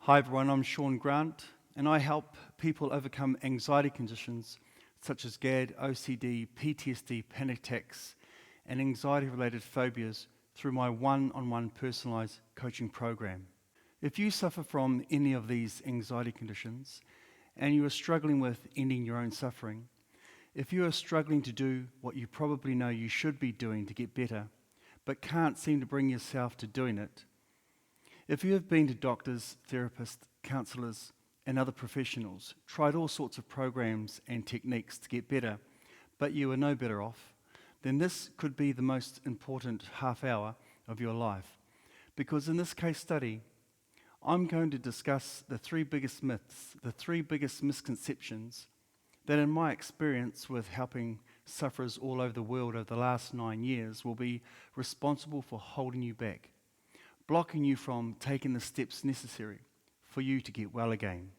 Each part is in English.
Hi everyone, I'm Sean Grant, and I help people overcome anxiety conditions such as GAD, OCD, PTSD, panic attacks, and anxiety-related phobias through my one-on-one personalized coaching program. If you suffer from any of these anxiety conditions and you are struggling with ending your own suffering, if you are struggling to do what you probably know you should be doing to get better, but can't seem to bring yourself to doing it, if you have been to doctors, therapists, counselors, and other professionals, tried all sorts of programs and techniques to get better, but you are no better off, then this could be the most important half hour of your life. Because in this case study, I'm going to discuss the three biggest myths, the three biggest misconceptions that in my experience with helping sufferers all over the world over the last 9 years will be responsible for holding you back, blocking you from taking the steps necessary for you to get well again.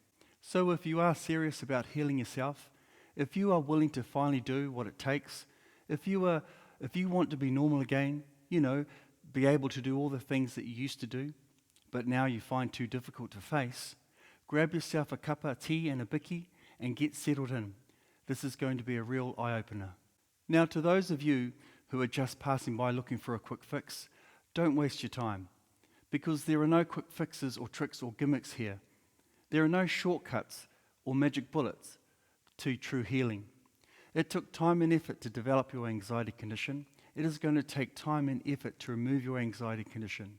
So if you are serious about healing yourself, if you are willing to finally do what it takes, if you want to be normal again, be able to do all the things that you used to do, but now you find too difficult to face, grab yourself a cup of tea and a bicky and get settled in. This is going to be a real eye-opener. Now, to those of you who are just passing by looking for a quick fix, don't waste your time, because there are no quick fixes or tricks or gimmicks here. There are no shortcuts or magic bullets to true healing. It took time and effort to develop your anxiety condition. It is going to take time and effort to remove your anxiety condition.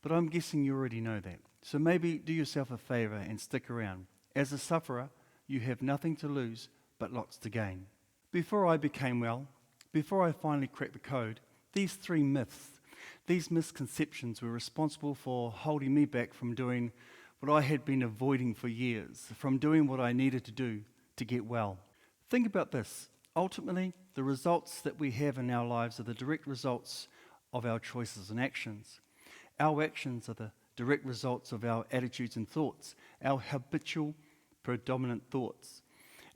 But I'm guessing you already know that. So maybe do yourself a favor and stick around. As a sufferer, you have nothing to lose, but lots to gain. Before I became well, before I finally cracked the code, these three myths, these misconceptions were responsible for holding me back from doing what I had been avoiding for years, from doing what I needed to do to get well. Think about this. Ultimately, the results that we have in our lives are the direct results of our choices and actions. Our actions are the direct results of our attitudes and thoughts, our habitual, predominant thoughts.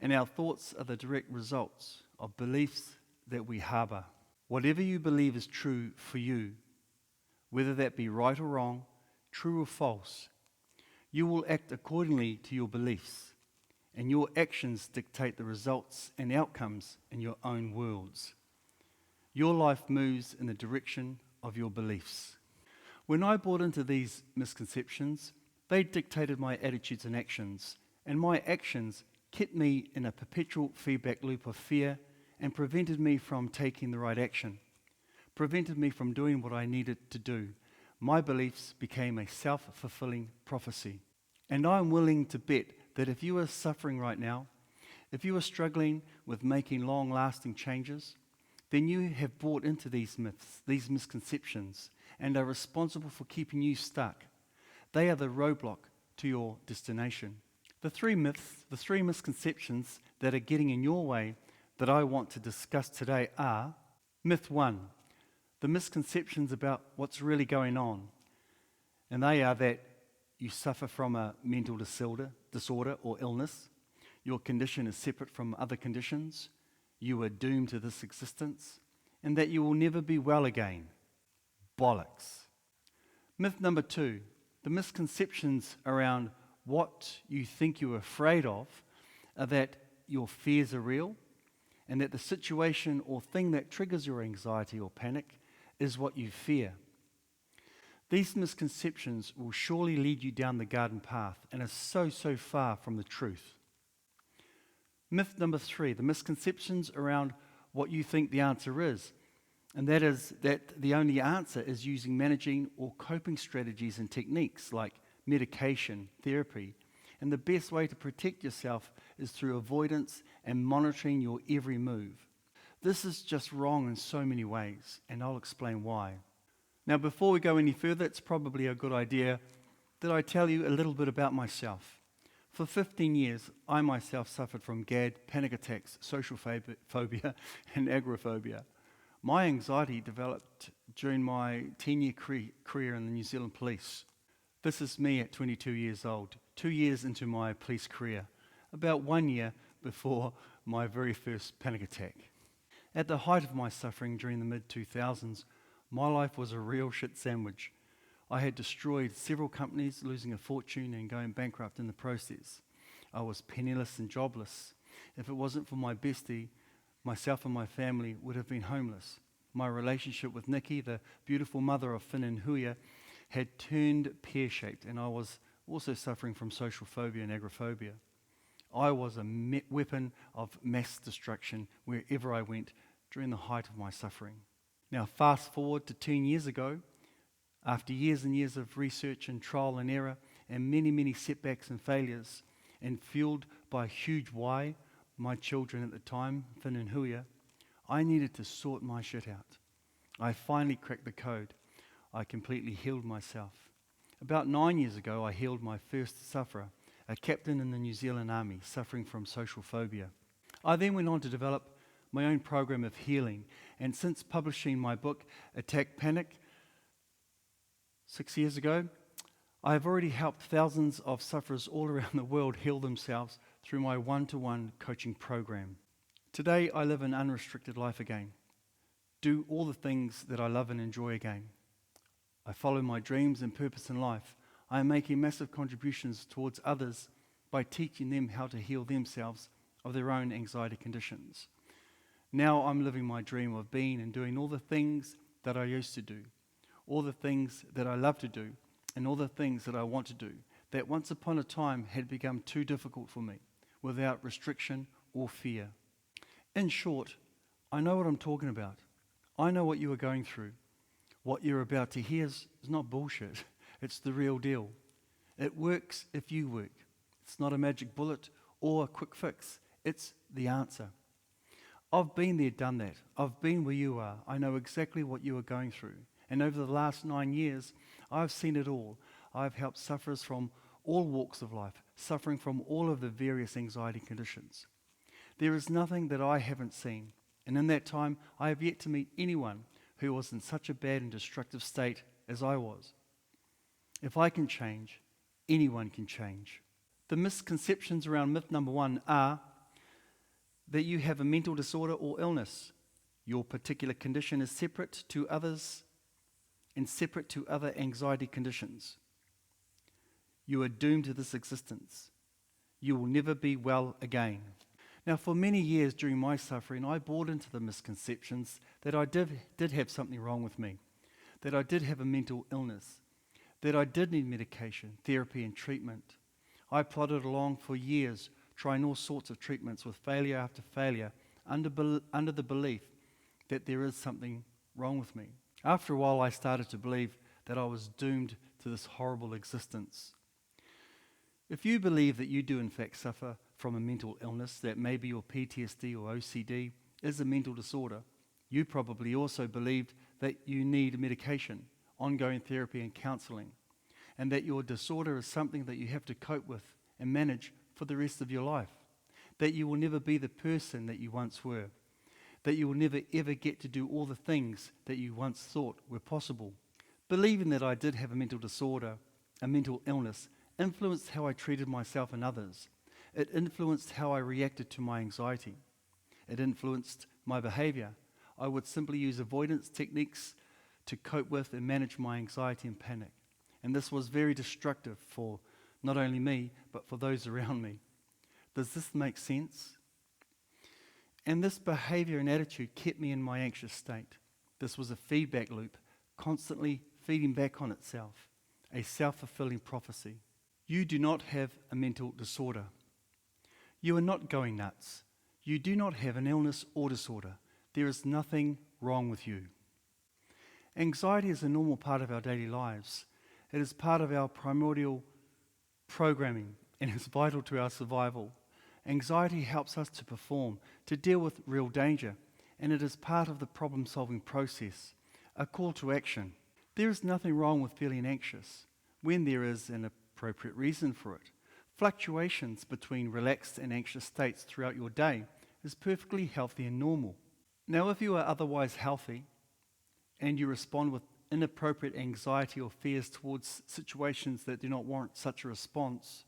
And our thoughts are the direct results of beliefs that we harbor. Whatever you believe is true for you, whether that be right or wrong, true or false, you will act accordingly to your beliefs, and your actions dictate the results and outcomes in your own worlds. Your life moves in the direction of your beliefs. When I bought into these misconceptions, they dictated my attitudes and actions, and my actions kept me in a perpetual feedback loop of fear and prevented me from taking the right action, prevented me from doing what I needed to do. My beliefs became a self-fulfilling prophecy. And I'm willing to bet that if you are suffering right now, if you are struggling with making long-lasting changes, then you have bought into these myths, these misconceptions, and are responsible for keeping you stuck. They are the roadblock to your destination. The three myths, the three misconceptions that are getting in your way that I want to discuss today are: myth 1, the misconceptions about what's really going on. And they are that you suffer from a mental disorder or illness, your condition is separate from other conditions, you are doomed to this existence, and that you will never be well again. Bollocks. Myth number 2, the misconceptions around what you think you're afraid of are that your fears are real, and that the situation or thing that triggers your anxiety or panic is what you fear. These misconceptions will surely lead you down the garden path and are so far from the truth. Myth number 3, the misconceptions around what you think the answer is, and that is that the only answer is using managing or coping strategies and techniques like medication, therapy, and the best way to protect yourself is through avoidance and monitoring your every move. This is just wrong in so many ways, and I'll explain why. Now, before we go any further, it's probably a good idea that I tell you a little bit about myself. For 15 years, I myself suffered from GAD, panic attacks, social phobia, and agoraphobia. My anxiety developed during my 10-year career in the New Zealand Police. This is me at 22 years old, 2 years into my police career, about 1 year before my very first panic attack. At the height of my suffering during the mid-2000s, my life was a real shit sandwich. I had destroyed several companies, losing a fortune and going bankrupt in the process. I was penniless and jobless. If it wasn't for my bestie, myself and my family would have been homeless. My relationship with Nikki, the beautiful mother of Finn and Huia, had turned pear-shaped, and I was also suffering from social phobia and agoraphobia. I was a weapon of mass destruction wherever I went during the height of my suffering. Now, fast forward to 10 years ago, after years and years of research and trial and error, and many, many setbacks and failures, and fueled by a huge why, my children at the time, Finn and Huia, I needed to sort my shit out. I finally cracked the code. I completely healed myself. About 9 years ago, I healed my first sufferer, a captain in the New Zealand Army suffering from social phobia. I then went on to develop my own program of healing, and since publishing my book, Attackpanic, 6 years ago, I have already helped thousands of sufferers all around the world heal themselves through my one-to-one coaching program. Today, I live an unrestricted life again, do all the things that I love and enjoy again. I follow my dreams and purpose in life. I am making massive contributions towards others by teaching them how to heal themselves of their own anxiety conditions. Now I'm living my dream of being and doing all the things that I used to do, all the things that I love to do, and all the things that I want to do, that once upon a time had become too difficult for me, without restriction or fear. In short, I know what I'm talking about. I know what you are going through. What you're about to hear is not bullshit. It's the real deal. It works if you work. It's not a magic bullet or a quick fix. It's the answer. I've been there, done that. I've been where you are. I know exactly what you are going through. And over the last 9 years, I've seen it all. I've helped sufferers from all walks of life, suffering from all of the various anxiety conditions. There is nothing that I haven't seen. And in that time, I have yet to meet anyone who was in such a bad and destructive state as I was. If I can change, anyone can change. The misconceptions around myth number 1 are that you have a mental disorder or illness. Your particular condition is separate to others and separate to other anxiety conditions. You are doomed to this existence. You will never be well again. Now, for many years during my suffering, I bought into the misconceptions that I did have something wrong with me, that I did have a mental illness, that I did need medication, therapy, and treatment. I plodded along for years, trying all sorts of treatments with failure after failure, under the belief that there is something wrong with me. After a while, I started to believe that I was doomed to this horrible existence. If you believe that you do in fact suffer from a mental illness, that maybe your PTSD or OCD is a mental disorder, you probably also believed that you need medication, ongoing therapy and counseling, and that your disorder is something that you have to cope with and manage for the rest of your life, that you will never be the person that you once were, that you will never ever get to do all the things that you once thought were possible. Believing that I did have a mental disorder, a mental illness, influenced how I treated myself and others. It influenced how I reacted to my anxiety. It influenced my behavior. I would simply use avoidance techniques to cope with and manage my anxiety and panic. And this was very destructive for not only me, but for those around me. Does this make sense? And this behavior and attitude kept me in my anxious state. This was a feedback loop, constantly feeding back on itself, a self-fulfilling prophecy. You do not have a mental disorder. You are not going nuts. You do not have an illness or disorder. There is nothing wrong with you. Anxiety is a normal part of our daily lives. It is part of our primordial programming and is vital to our survival. Anxiety helps us to perform, to deal with real danger, and it is part of the problem-solving process, a call to action. There is nothing wrong with feeling anxious when there is an appropriate reason for it. Fluctuations between relaxed and anxious states throughout your day is perfectly healthy and normal. Now, if you are otherwise healthy and you respond with inappropriate anxiety or fears towards situations that do not warrant such a response,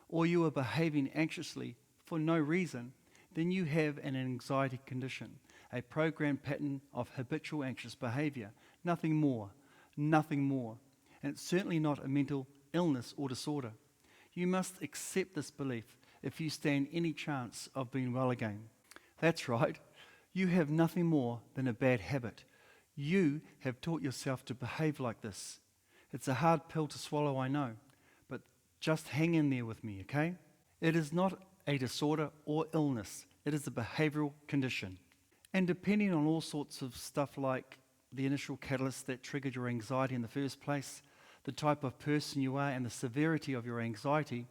or you are behaving anxiously for no reason, then you have an anxiety condition, a programmed pattern of habitual anxious behavior. Nothing more, nothing more. and it's certainly not a mental illness or disorder. You must accept this belief if you stand any chance of being well again. That's right, you have nothing more than a bad habit. You have taught yourself to behave like this. It's a hard pill to swallow, I know, but just hang in there with me, okay? It is not a disorder or illness. It is a behavioral condition. And depending on all sorts of stuff like the initial catalyst that triggered your anxiety in the first place, the type of person you are, and the severity of your anxiety,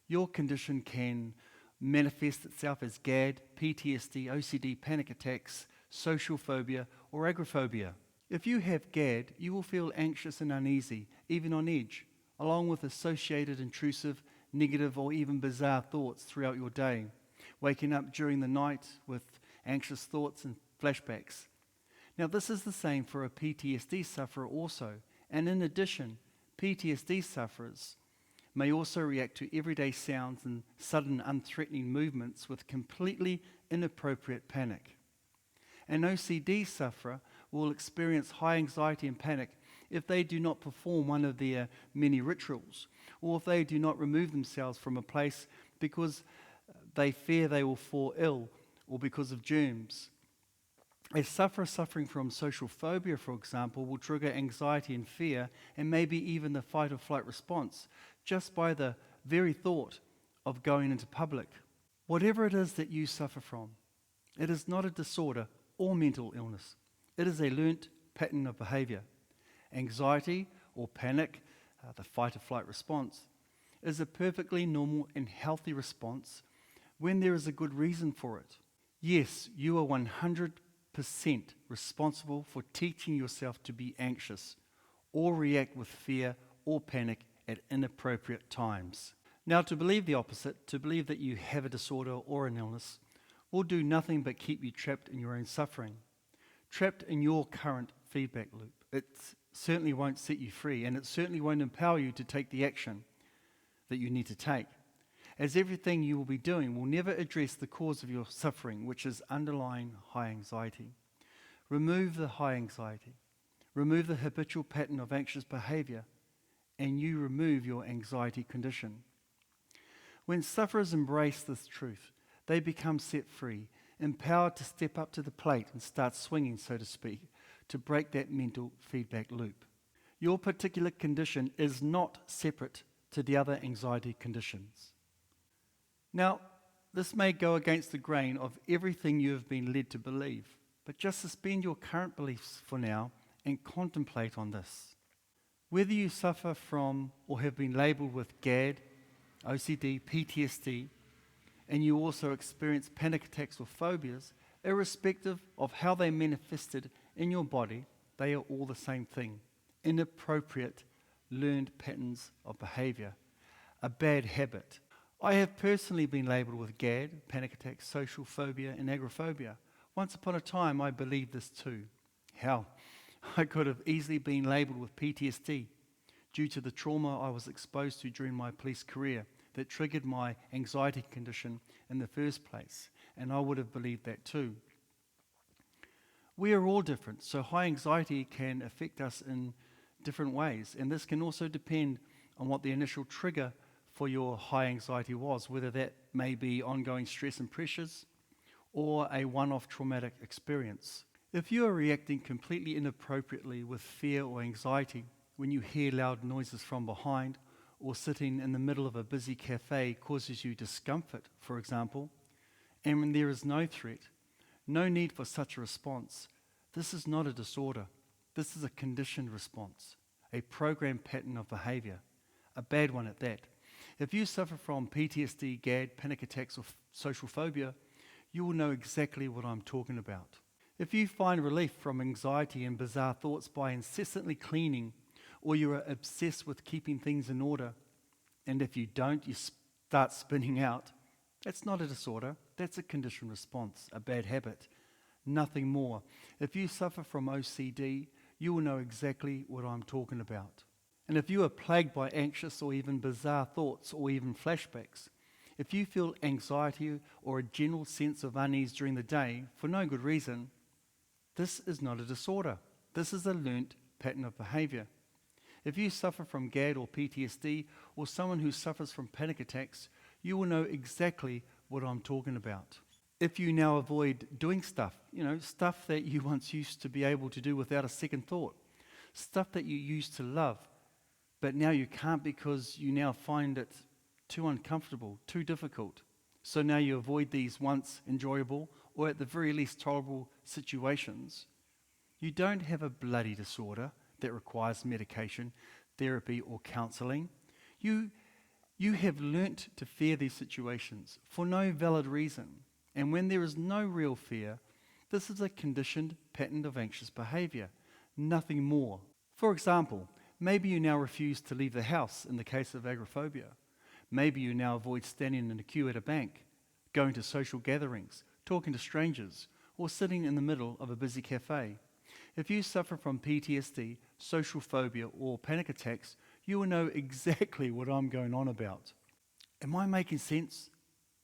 your condition can manifest itself as GAD, PTSD, OCD, panic attacks, social phobia, or agoraphobia. If you have GAD, you will feel anxious and uneasy, even on edge, along with associated intrusive, negative, or even bizarre thoughts throughout your day, waking up during the night with anxious thoughts and flashbacks. Now, this is the same for a PTSD sufferer also, and in addition, PTSD sufferers may also react to everyday sounds and sudden unthreatening movements with completely inappropriate panic. An OCD sufferer will experience high anxiety and panic if they do not perform one of their many rituals, or if they do not remove themselves from a place because they fear they will fall ill or because of germs. A sufferer suffering from social phobia, for example, will trigger anxiety and fear, and maybe even the fight or flight response, just by the very thought of going into public. Whatever it is that you suffer from, it is not a disorder or mental illness. It is a learnt pattern of behavior. Anxiety or panic, the fight or flight response, is a perfectly normal and healthy response when there is a good reason for it. Yes, you are 100% responsible for teaching yourself to be anxious or react with fear or panic at inappropriate times. Now, to believe the opposite, to believe that you have a disorder or an illness, will do nothing but keep you trapped in your own suffering, trapped in your current feedback loop. It certainly won't set you free, and it certainly won't empower you to take the action that you need to take, as everything you will be doing will never address the cause of your suffering, which is underlying high anxiety. Remove the high anxiety, remove the habitual pattern of anxious behavior, and you remove your anxiety condition. When sufferers embrace this truth, they become set free, empowered to step up to the plate and start swinging, so to speak, to break that mental feedback loop. Your particular condition is not separate to the other anxiety conditions. Now, this may go against the grain of everything you have been led to believe, but just suspend your current beliefs for now and contemplate on this. Whether you suffer from or have been labelled with GAD, OCD, PTSD, and you also experience panic attacks or phobias, irrespective of how they manifested in your body, they are all the same thing: inappropriate, learned patterns of behaviour, a bad habit. I have personally been labelled with GAD, panic attacks, social phobia, and agoraphobia. Once upon a time, I believed this too. Hell, I could have easily been labelled with PTSD due to the trauma I was exposed to during my police career that triggered my anxiety condition in the first place, and I would have believed that too. We are all different, so high anxiety can affect us in different ways, and this can also depend on what the initial trigger for your high anxiety was, whether that may be ongoing stress and pressures or a one-off traumatic experience. If you are reacting completely inappropriately with fear or anxiety when you hear loud noises from behind, or sitting in the middle of a busy cafe causes you discomfort, for example, and when there is no threat, no need for such a response, this is not a disorder. This is a conditioned response, a programmed pattern of behavior, a bad one at that. If you suffer from PTSD, GAD, panic attacks, or social phobia, you will know exactly what I'm talking about. If you find relief from anxiety and bizarre thoughts by incessantly cleaning, or you are obsessed with keeping things in order, and if you don't, you start spinning out, that's not a disorder, that's a conditioned response, a bad habit, nothing more. If you suffer from OCD, you will know exactly what I'm talking about. And if you are plagued by anxious or even bizarre thoughts or even flashbacks, if you feel anxiety or a general sense of unease during the day for no good reason, this is not a disorder. This is a learnt pattern of behavior. If you suffer from GAD or PTSD, or someone who suffers from panic attacks, you will know exactly what I'm talking about. If you now avoid doing stuff, stuff that you once used to be able to do without a second thought, stuff that you used to love, but now you can't because you now find it too uncomfortable, too difficult. So now you avoid these once enjoyable, or at the very least tolerable situations. You don't have a bloody disorder that requires medication, therapy, or counseling. You have learnt to fear these situations for no valid reason. And when there is no real fear, this is a conditioned pattern of anxious behavior, nothing more. For example, maybe you now refuse to leave the house in the case of agoraphobia. Maybe you now avoid standing in a queue at a bank, going to social gatherings, talking to strangers, or sitting in the middle of a busy cafe. If you suffer from PTSD, social phobia, or panic attacks, you will know exactly what I'm going on about. Am I making sense?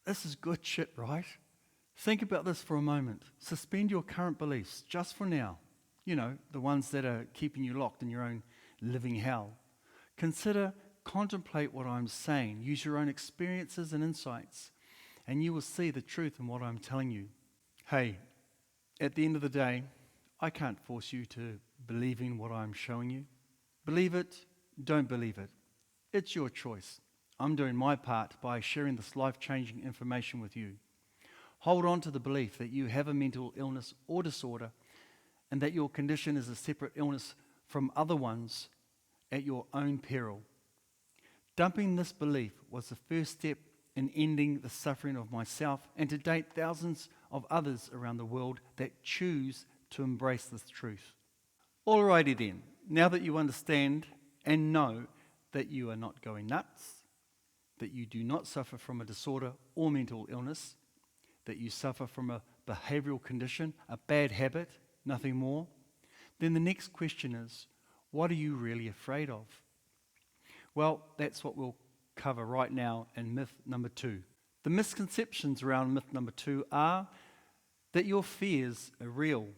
This is good shit, right? Think about this for a moment. Suspend your current beliefs just for now. The ones that are keeping you locked in your own living hell. Contemplate what I'm saying. Use your own experiences and insights, and you will see the truth in what I'm telling you. Hey, at the end of the day, I can't force you to believe in what I'm showing you. Believe it, don't believe it. It's your choice. I'm doing my part by sharing this life-changing information with you. Hold on to the belief that you have a mental illness or disorder and that your condition is a separate illness from other ones at your own peril. Dumping this belief was the first step in ending the suffering of myself and to date thousands of others around the world that choose to embrace this truth. Alrighty then, now that you understand and know that you are not going nuts, that you do not suffer from a disorder or mental illness, that you suffer from a behavioral condition, a bad habit, nothing more, then the next question is, what are you really afraid of? Well, that's what we'll cover right now in myth number 2. The misconceptions around myth number 2 are that your fears are real,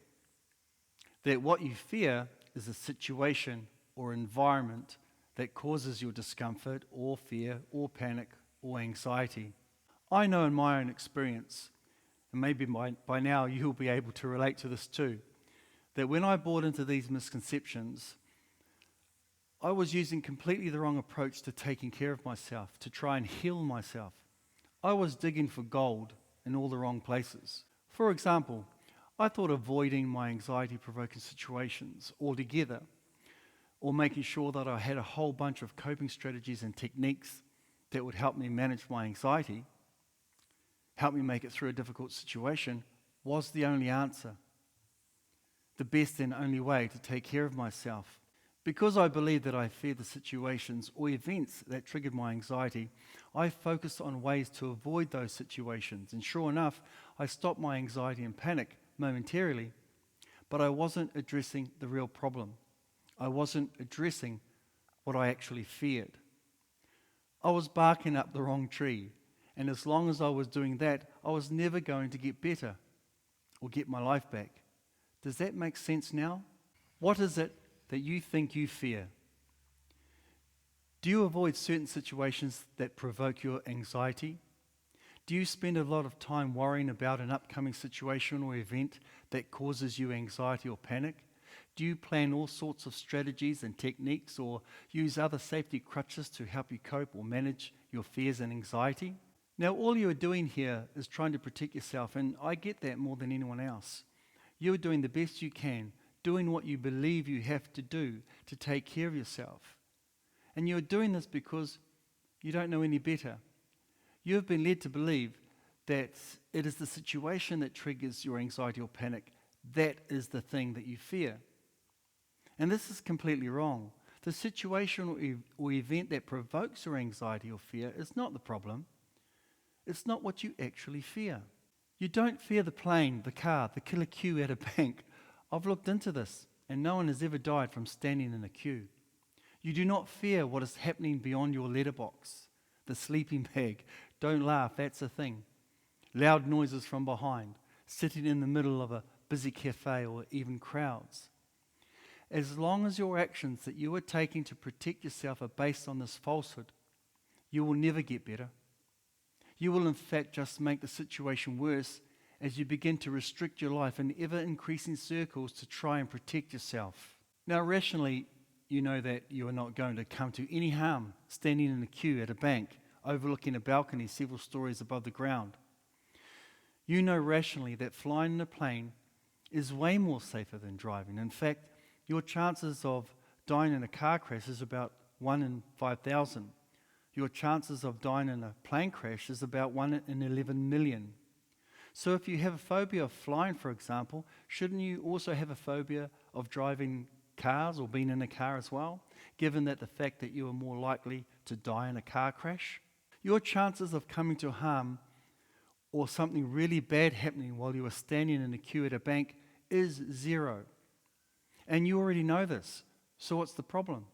that what you fear is a situation or environment that causes your discomfort or fear or panic or anxiety. I know in my own experience, and maybe by now you'll be able to relate to this too, that when I bought into these misconceptions, I was using completely the wrong approach to taking care of myself, to try and heal myself. I was digging for gold in all the wrong places. For example, I thought avoiding my anxiety-provoking situations altogether, or making sure that I had a whole bunch of coping strategies and techniques that would help me manage my anxiety, help me make it through a difficult situation, was the only answer, the best and only way to take care of myself. Because I believed that I feared the situations or events that triggered my anxiety, I focused on ways to avoid those situations. And sure enough, I stopped my anxiety and panic momentarily, but I wasn't addressing the real problem. I wasn't addressing what I actually feared. I was barking up the wrong tree, and as long as I was doing that, I was never going to get better or get my life back. Does that make sense now? What is it that you think you fear? Do you avoid certain situations that provoke your anxiety? Do you spend a lot of time worrying about an upcoming situation or event that causes you anxiety or panic? Do you plan all sorts of strategies and techniques or use other safety crutches to help you cope or manage your fears and anxiety? Now, all you are doing here is trying to protect yourself, and I get that more than anyone else. You're doing the best you can, doing what you believe you have to do to take care of yourself. And you're doing this because you don't know any better. You have been led to believe that it is the situation that triggers your anxiety or panic. That is the thing that you fear. And this is completely wrong. The situation or event that provokes your anxiety or fear is not the problem. It's not what you actually fear. You don't fear the plane, the car, the killer queue at a bank. I've looked into this, and no one has ever died from standing in a queue. You do not fear what is happening beyond your letterbox, the sleeping bag. Don't laugh, that's a thing. Loud noises from behind, sitting in the middle of a busy cafe, or even crowds. As long as your actions that you are taking to protect yourself are based on this falsehood, you will never get better. You will in fact just make the situation worse as you begin to restrict your life in ever-increasing circles to try and protect yourself. Now, rationally, you know that you are not going to come to any harm standing in a queue at a bank overlooking a balcony several stories above the ground. You know rationally that flying in a plane is way more safer than driving. In fact, your chances of dying in a car crash is about 1 in 5,000. Your chances of dying in a plane crash is about 1 in 11 million. So if you have a phobia of flying, for example, shouldn't you also have a phobia of driving cars or being in a car as well, given that the fact that you are more likely to die in a car crash? Your chances of coming to harm or something really bad happening while you are standing in a queue at a bank is 0. And you already know this, so what's the problem?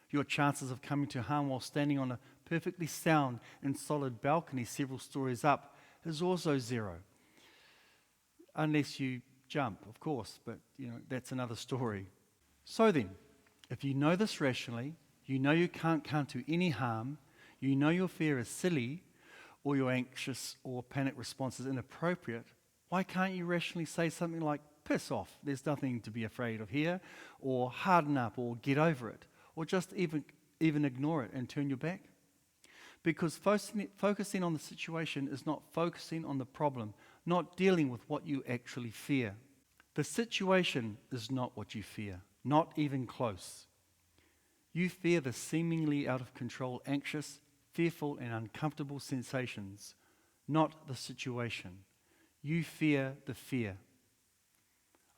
Your chances of coming to harm while standing on a perfectly sound and solid balcony several stories up is also 0. Unless you jump, of course, but that's another story. So then, if you know this rationally, you know you can't come to any harm, you know your fear is silly, or your anxious or panic response is inappropriate, why can't you rationally say something like, piss off, there's nothing to be afraid of here, or harden up, or get over it, or just even ignore it and turn your back? Because focusing on the situation is not focusing on the problem, not dealing with what you actually fear. The situation is not what you fear, not even close. You fear the seemingly out of control, anxious, fearful, and uncomfortable sensations, not the situation. You fear the fear.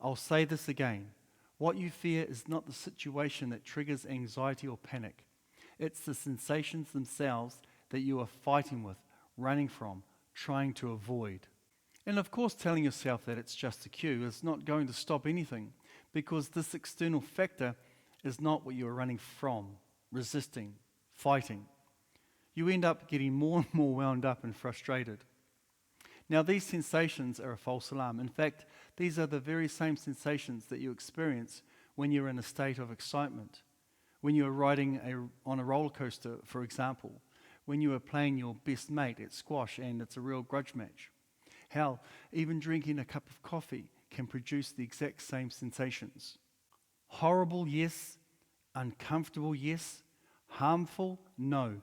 I'll say this again. What you fear is not the situation that triggers anxiety or panic. It's the sensations themselves that you are fighting with, running from, trying to avoid. And of course, telling yourself that it's just a queue is not going to stop anything, because this external factor is not what you are running from, resisting, fighting. You end up getting more and more wound up and frustrated. Now, these sensations are a false alarm. In fact, these are the very same sensations that you experience when you're in a state of excitement, when you are riding on a roller coaster, for example, when you are playing your best mate at squash and it's a real grudge match. Hell, even drinking a cup of coffee can produce the exact same sensations. Horrible, yes. Uncomfortable, yes. Harmful, no.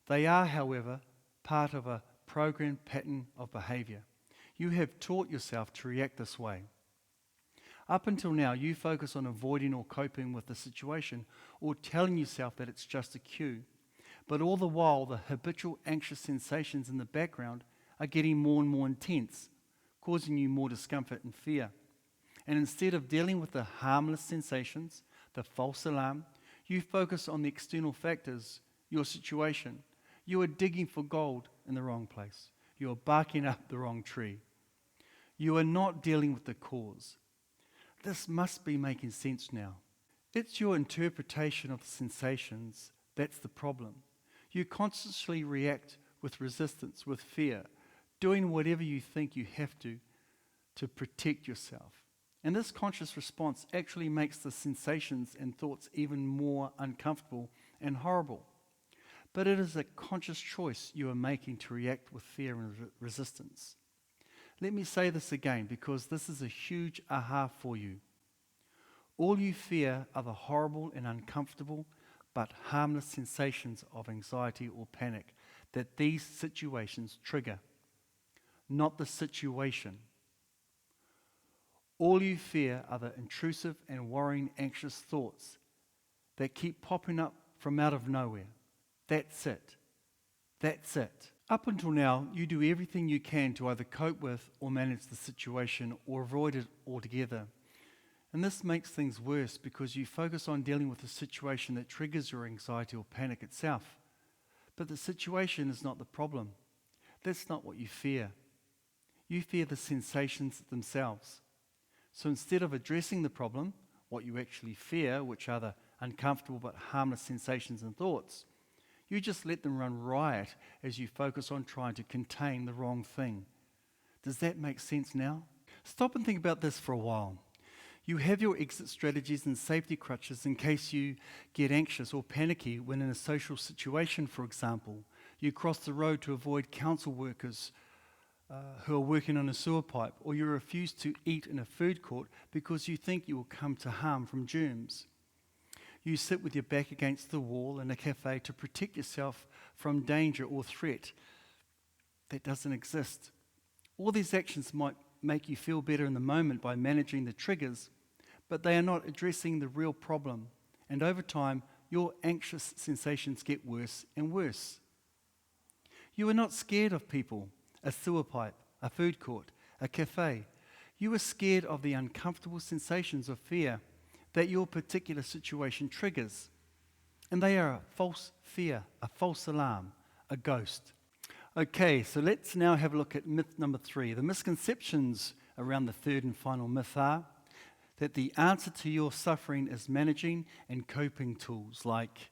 They are, however, part of a programmed pattern of behavior. You have taught yourself to react this way. Up until now, you focus on avoiding or coping with the situation or telling yourself that it's just a cue. But all the while, the habitual anxious sensations in the background are getting more and more intense, causing you more discomfort and fear. And instead of dealing with the harmless sensations, the false alarm, you focus on the external factors, your situation. You are digging for gold in the wrong place. You are barking up the wrong tree. You are not dealing with the cause. This must be making sense now. It's your interpretation of the sensations that's the problem. You consciously react with resistance, with fear, doing whatever you think you have to protect yourself. And this conscious response actually makes the sensations and thoughts even more uncomfortable and horrible. But it is a conscious choice you are making to react with fear and resistance. Let me say this again, because this is a huge aha for you. All you fear are the horrible and uncomfortable but harmless sensations of anxiety or panic that these situations trigger, not the situation. All you fear are the intrusive and worrying anxious thoughts that keep popping up from out of nowhere. That's it. That's it. Up until now, you do everything you can to either cope with or manage the situation or avoid it altogether. And this makes things worse because you focus on dealing with the situation that triggers your anxiety or panic itself. But the situation is not the problem. That's not what you fear. You fear the sensations themselves. So instead of addressing the problem, what you actually fear, which are the uncomfortable but harmless sensations and thoughts, you just let them run riot as you focus on trying to contain the wrong thing. Does that make sense now? Stop and think about this for a while. You have your exit strategies and safety crutches in case you get anxious or panicky when in a social situation, for example. You cross the road to avoid council workers who are working on a sewer pipe, or you refuse to eat in a food court because you think you will come to harm from germs. You sit with your back against the wall in a cafe to protect yourself from danger or threat that doesn't exist. All these actions might make you feel better in the moment by managing the triggers, but they are not addressing the real problem. And over time, your anxious sensations get worse and worse. You are not scared of people, a sewer pipe, a food court, a cafe. You are scared of the uncomfortable sensations of fear that your particular situation triggers. And they are a false fear, a false alarm, a ghost. Okay, so let's now have a look at myth number 3. The misconceptions around the third and final myth are that the answer to your suffering is managing and coping tools like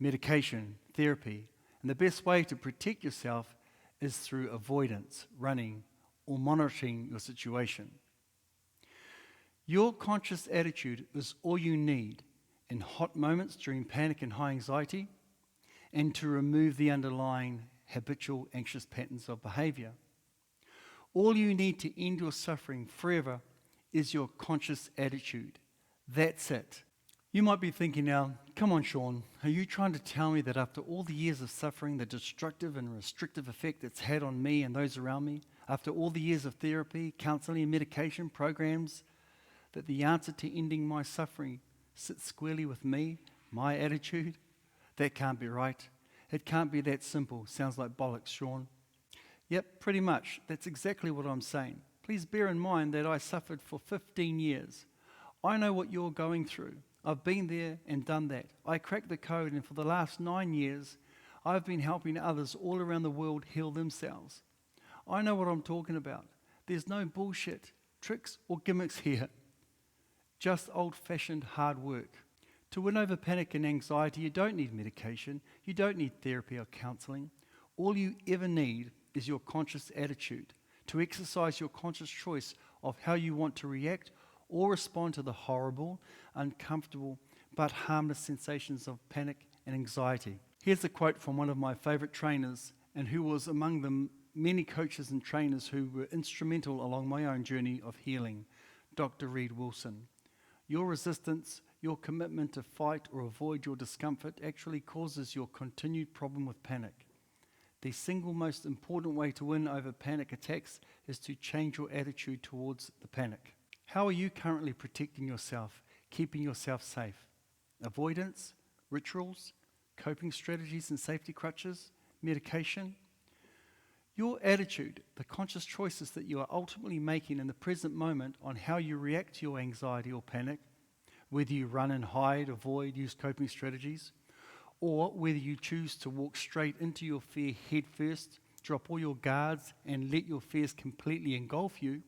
medication, therapy, and the best way to protect yourself is through avoidance, running, or monitoring your situation. Your conscious attitude is all you need in hot moments during panic and high anxiety, and to remove the underlying habitual anxious patterns of behavior. All you need to end your suffering forever is your conscious attitude. That's it. You might be thinking now, come on, Sean, are you trying to tell me that after all the years of suffering, the destructive and restrictive effect it's had on me and those around me, after all the years of therapy, counseling, and medication programs, that the answer to ending my suffering sits squarely with me, my attitude? That can't be right. It can't be that simple. Sounds like bollocks, Sean. Yep, pretty much. That's exactly what I'm saying. Please bear in mind that I suffered for 15 years. I know what you're going through. I've been there and done that. I cracked the code, and for the last 9 years, I've been helping others all around the world heal themselves. I know what I'm talking about. There's no bullshit, tricks, or gimmicks here. Just old-fashioned hard work. To win over panic and anxiety, you don't need medication. You don't need therapy or counseling. All you ever need is your conscious attitude, to exercise your conscious choice of how you want to react or respond to the horrible, uncomfortable, but harmless sensations of panic and anxiety. Here's a quote from one of my favorite trainers, and who was among the many coaches and trainers who were instrumental along my own journey of healing, Dr. Reed Wilson. Your resistance, your commitment to fight or avoid your discomfort actually causes your continued problem with panic. The single most important way to win over panic attacks is to change your attitude towards the panic. How are you currently protecting yourself, keeping yourself safe? Avoidance, rituals, coping strategies and safety crutches, medication? Your attitude, the conscious choices that you are ultimately making in the present moment on how you react to your anxiety or panic, whether you run and hide, avoid, use coping strategies, or whether you choose to walk straight into your fear head first, drop all your guards, and let your fears completely engulf you,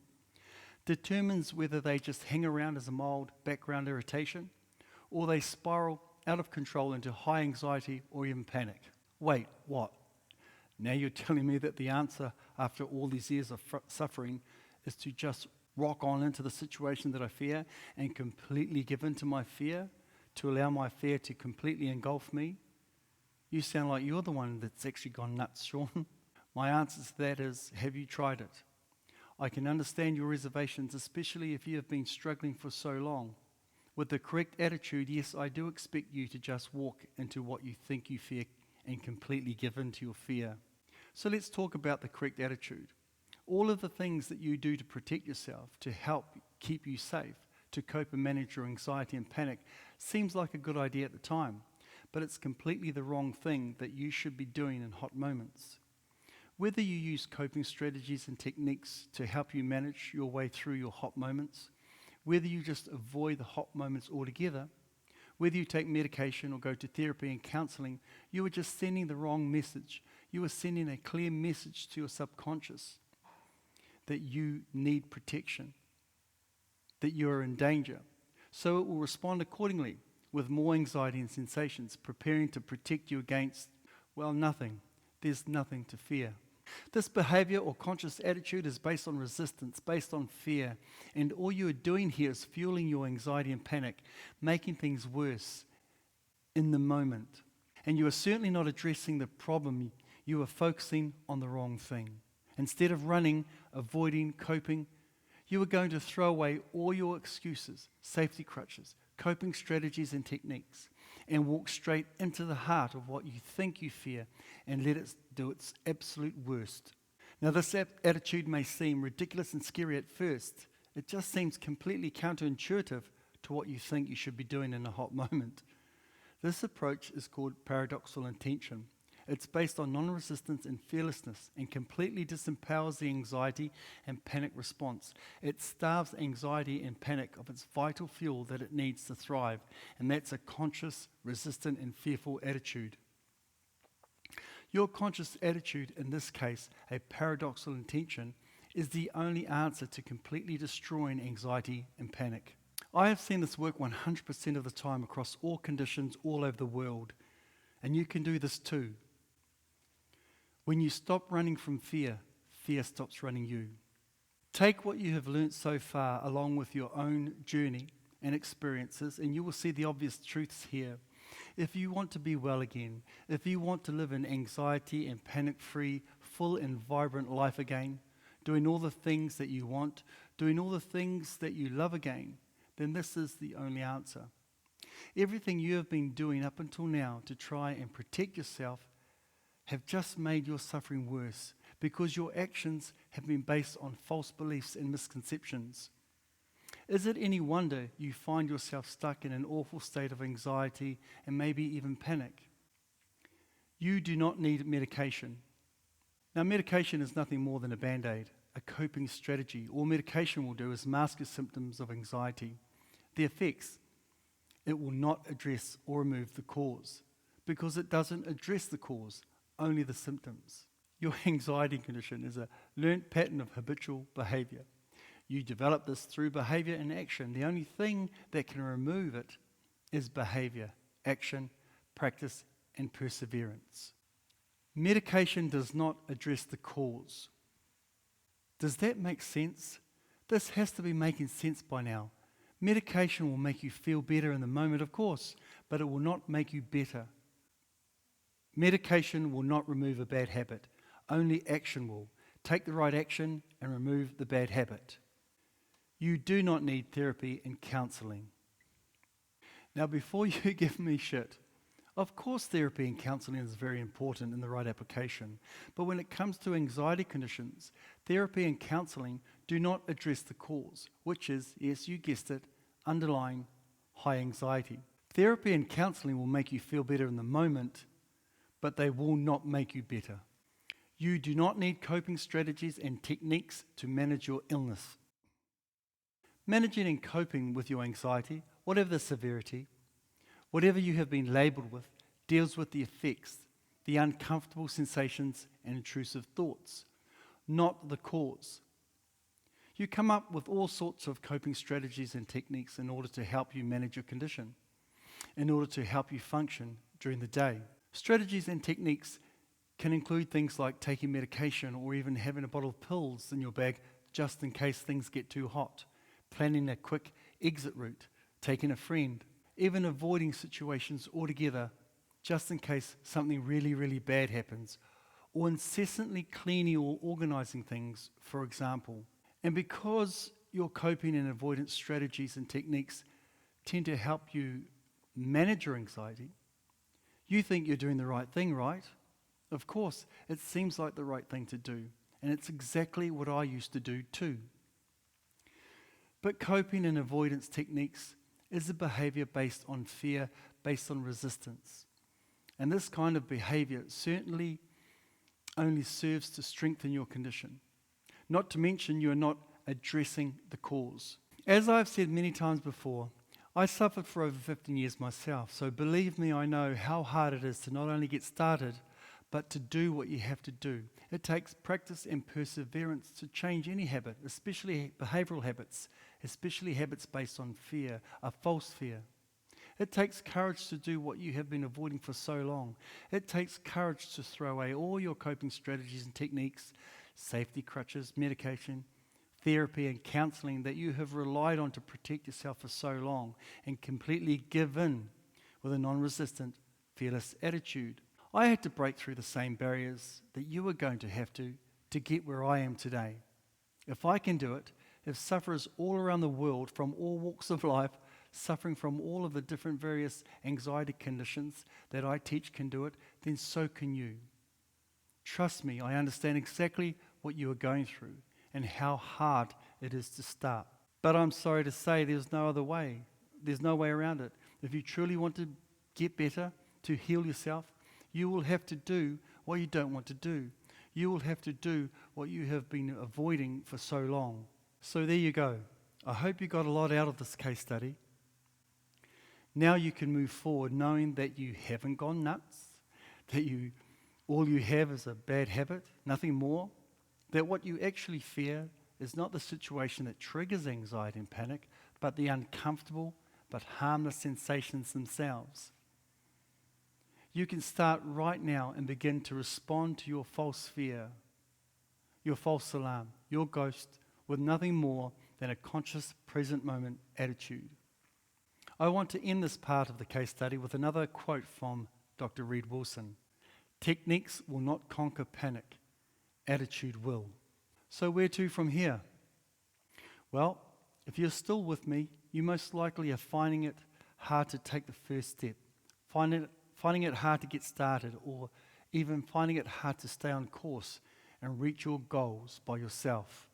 determines whether they just hang around as a mild background irritation, or they spiral out of control into high anxiety or even panic. Wait, what? Now you're telling me that the answer after all these years of suffering is to just rock on into the situation that I fear and completely give in to my fear, to allow my fear to completely engulf me? You sound like you're the one that's actually gone nuts, Sean. My answer to that is, have you tried it? I can understand your reservations, especially if you have been struggling for so long. With the correct attitude, yes, I do expect you to just walk into what you think you fear and completely give in to your fear. So let's talk about the correct attitude. All of the things that you do to protect yourself, to help keep you safe, to cope and manage your anxiety and panic, seems like a good idea at the time, but it's completely the wrong thing that you should be doing in hot moments. Whether you use coping strategies and techniques to help you manage your way through your hot moments, whether you just avoid the hot moments altogether, whether you take medication or go to therapy and counseling, you are just sending the wrong message. You are sending a clear message to your subconscious that you need protection, that you are in danger. So it will respond accordingly with more anxiety and sensations, preparing to protect you against, well, nothing. There's nothing to fear. This behavior or conscious attitude is based on resistance, based on fear, and all you are doing here is fueling your anxiety and panic, making things worse in the moment. And you are certainly not addressing the problem, you are focusing on the wrong thing. Instead of running, avoiding, coping, you are going to throw away all your excuses, safety crutches, coping strategies and techniques, and walk straight into the heart of what you think you fear and let it do its absolute worst. Now, this attitude may seem ridiculous and scary at first. It just seems completely counterintuitive to what you think you should be doing in a hot moment. This approach is called paradoxical intention. It's based on non-resistance and fearlessness and completely disempowers the anxiety and panic response. It starves anxiety and panic of its vital fuel that it needs to thrive, and that's a conscious, resistant, and fearful attitude. Your conscious attitude, in this case, a paradoxical intention, is the only answer to completely destroying anxiety and panic. I have seen this work 100% of the time across all conditions all over the world, and you can do this too. When you stop running from fear, fear stops running you. Take what you have learnt so far along with your own journey and experiences, and you will see the obvious truths here. If you want to be well again, if you want to live an anxiety and panic-free, full and vibrant life again, doing all the things that you want, doing all the things that you love again, then this is the only answer. Everything you have been doing up until now to try and protect yourself have just made your suffering worse because your actions have been based on false beliefs and misconceptions. Is it any wonder you find yourself stuck in an awful state of anxiety and maybe even panic? You do not need medication. Now, medication is nothing more than a band-aid, a coping strategy. All medication will do is mask your symptoms of anxiety. The effects, it will not address or remove the cause because it doesn't address the cause, only the symptoms. Your anxiety condition is a learnt pattern of habitual behavior. You develop this through behavior and action. The only thing that can remove it is behavior, action, practice, and perseverance. Medication does not address the cause. Does that make sense? This has to be making sense by now. Medication will make you feel better in the moment, of course, but it will not make you better. Medication will not remove a bad habit. Only action will. Take the right action and remove the bad habit. You do not need therapy and counseling. Now, before you give me shit, of course therapy and counseling is very important in the right application. But when it comes to anxiety conditions, therapy and counseling do not address the cause, which is, yes, you guessed it, underlying high anxiety. Therapy and counseling will make you feel better in the moment, but they will not make you better. You do not need coping strategies and techniques to manage your illness. Managing and coping with your anxiety, whatever the severity, whatever you have been labelled with, deals with the effects, the uncomfortable sensations and intrusive thoughts, not the cause. You come up with all sorts of coping strategies and techniques in order to help you manage your condition, in order to help you function during the day. Strategies and techniques can include things like taking medication or even having a bottle of pills in your bag just in case things get too hot, planning a quick exit route, taking a friend, even avoiding situations altogether just in case something really, really bad happens, or incessantly cleaning or organizing things, for example. And because your coping and avoidance strategies and techniques tend to help you manage your anxiety, you think you're doing the right thing, right? Of course, it seems like the right thing to do, and it's exactly what I used to do too. But coping and avoidance techniques is a behavior based on fear, based on resistance. And this kind of behavior certainly only serves to strengthen your condition. Not to mention you're not addressing the cause. As I've said many times before, I suffered for over 15 years myself, so believe me, I know how hard it is to not only get started, but to do what you have to do. It takes practice and perseverance to change any habit, especially behavioral habits, especially habits based on fear, a false fear. It takes courage to do what you have been avoiding for so long. It takes courage to throw away all your coping strategies and techniques, safety crutches, medication, therapy and counseling that you have relied on to protect yourself for so long, and completely give in with a non-resistant, fearless attitude. I had to break through the same barriers that you are going to have to get where I am today. If I can do it, if sufferers all around the world from all walks of life, suffering from all of the different various anxiety conditions that I teach can do it, then so can you. Trust me, I understand exactly what you are going through and how hard it is to start. But I'm sorry to say there's no other way. There's no way around it. If you truly want to get better, to heal yourself, you will have to do what you don't want to do. You will have to do what you have been avoiding for so long. So there you go. I hope you got a lot out of this case study. Now you can move forward knowing that you haven't gone nuts, that all you have is a bad habit, nothing more, that what you actually fear is not the situation that triggers anxiety and panic, but the uncomfortable but harmless sensations themselves. You can start right now and begin to respond to your false fear, your false alarm, your ghost, with nothing more than a conscious present moment attitude. I want to end this part of the case study with another quote from Dr. Reed Wilson. Techniques will not conquer panic, attitude will. So where to from here? Well, if you're still with me, you most likely are finding it hard to take the first step, finding it hard to get started, or even finding it hard to stay on course and reach your goals by yourself.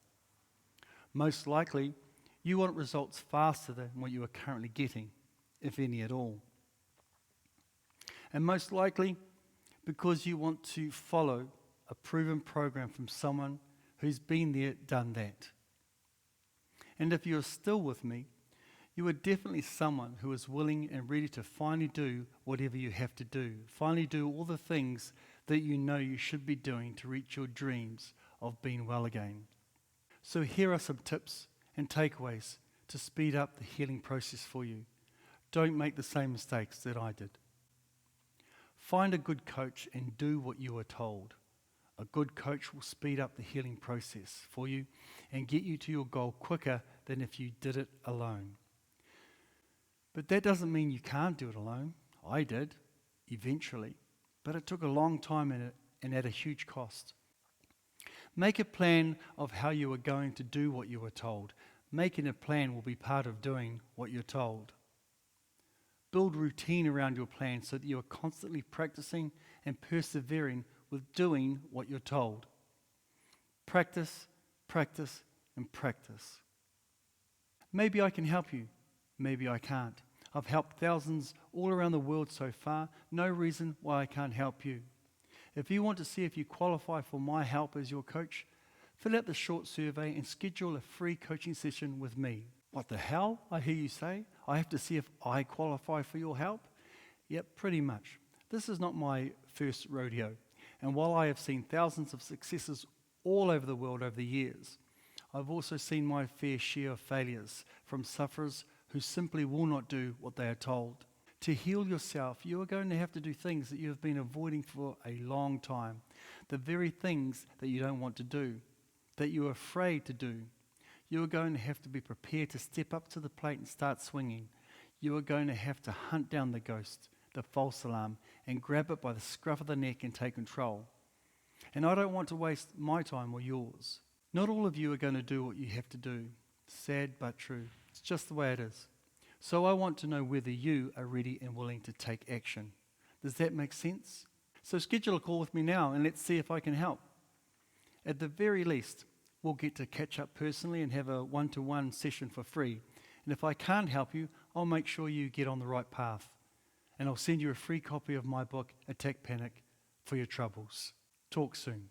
Most likely, you want results faster than what you are currently getting, if any at all. And most likely, because you want to follow a proven program from someone who's been there, done that. And if you're still with me, you are definitely someone who is willing and ready to finally do whatever you have to do, finally do all the things that you know you should be doing to reach your dreams of being well again. So here are some tips and takeaways to speed up the healing process for you. Don't make the same mistakes that I did. Find a good coach and do what you are told. A good coach will speed up the healing process for you and get you to your goal quicker than if you did it alone. But that doesn't mean you can't do it alone. I did, eventually, but it took a long time and at a huge cost. Make a plan of how you are going to do what you were told. Making a plan will be part of doing what you're told. Build routine around your plan so that you are constantly practicing and persevering with doing what you're told. Practice, practice, and practice. Maybe I can help you. Maybe I can't. I've helped thousands all around the world so far. No reason why I can't help you. If you want to see if you qualify for my help as your coach, fill out the short survey and schedule a free coaching session with me. What the hell, I hear you say? I have to see if I qualify for your help? Yep, pretty much. This is not my first rodeo. And while I have seen thousands of successes all over the world over the years, I've also seen my fair share of failures from sufferers who simply will not do what they are told. To heal yourself, you are going to have to do things that you have been avoiding for a long time. The very things that you don't want to do, that you are afraid to do. You are going to have to be prepared to step up to the plate and start swinging. You are going to have to hunt down the ghost, the false alarm, and grab it by the scruff of the neck and take control. And I don't want to waste my time or yours. Not all of you are going to do what you have to do. Sad but true. It's just the way it is. So I want to know whether you are ready and willing to take action. Does that make sense? So schedule a call with me now and let's see if I can help. At the very least, we'll get to catch up personally and have a one-to-one session for free. And if I can't help you, I'll make sure you get on the right path. And I'll send you a free copy of my book, Attack Panic, for your troubles. Talk soon.